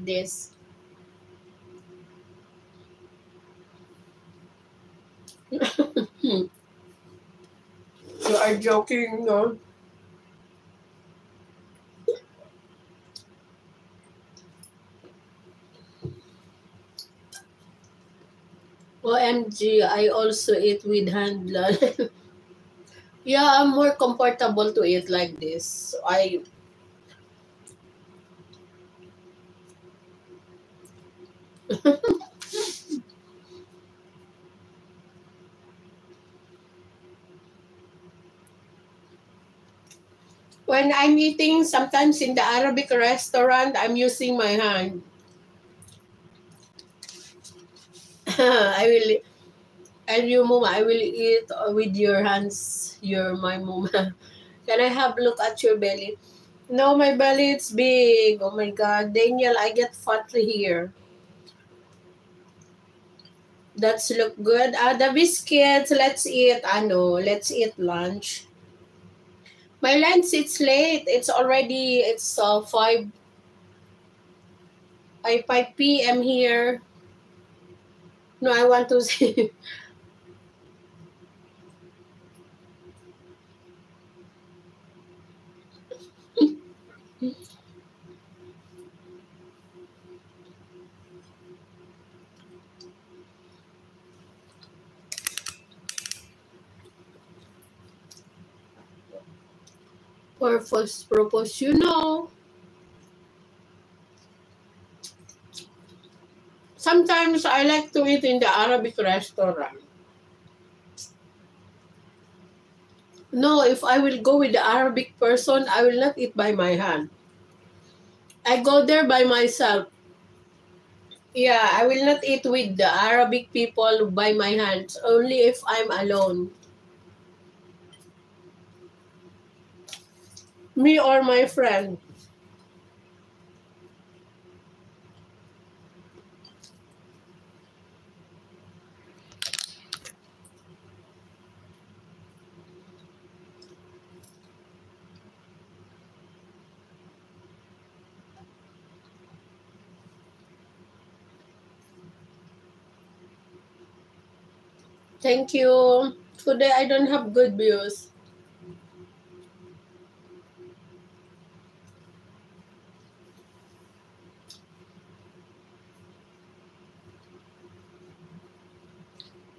this. You are joking, no? OMG, I also eat with hand. Yeah, I'm more comfortable to eat like this. When I'm eating, sometimes in the Arabic restaurant, I'm using my hand. I will, and you, Mama, I will eat with your hands. You're my Mama. Can I have look at your belly? No, my belly, it's big. Oh my God. Daniel, I get fat here. That's look good. The biscuits, let's eat, let's eat lunch. My lunch, it's late. It's 5 p.m. here. No, I want to see. Purpose, Sometimes I like to eat in the Arabic restaurant. No, if I will go with the Arabic person, I will not eat by my hand. I go there by myself. Yeah, I will not eat with the Arabic people by my hands, only if I'm alone. Me or my friend. Thank you. Today I don't have good views.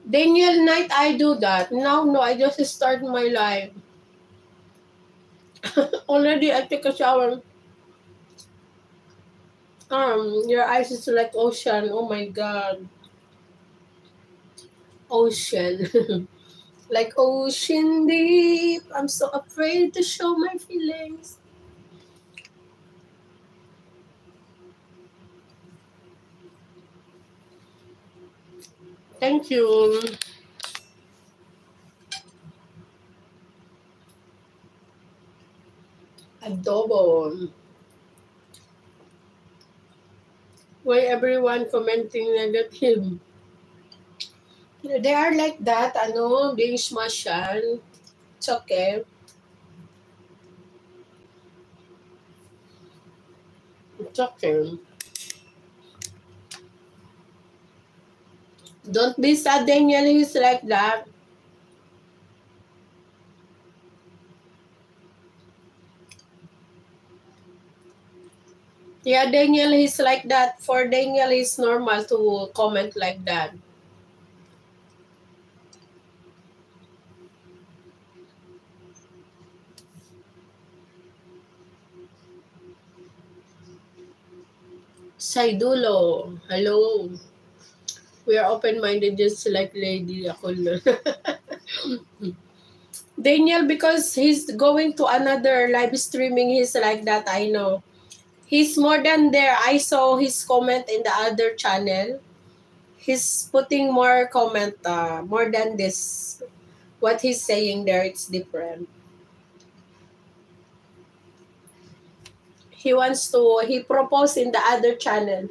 Daniel night I do that. Now no, I just start my life. Already I take a shower. Your eyes is like ocean. Oh my God. Ocean. Like ocean deep. I'm so afraid to show my feelings. Thank you. Adobo. Why everyone commenting negative? They are like that, dishmashan. It's okay. It's okay. Don't be sad, Daniel. He's like that. Yeah, Daniel, he's like that. For Daniel, it's normal to comment like that. Saidulo, hello. We are open-minded just like Lady Akul. Daniel, because he's going to another live streaming, he's like that, I know. He's more than there. I saw his comment in the other channel. He's putting more comment, more than this. What he's saying there, it's different. He proposed in the other channel.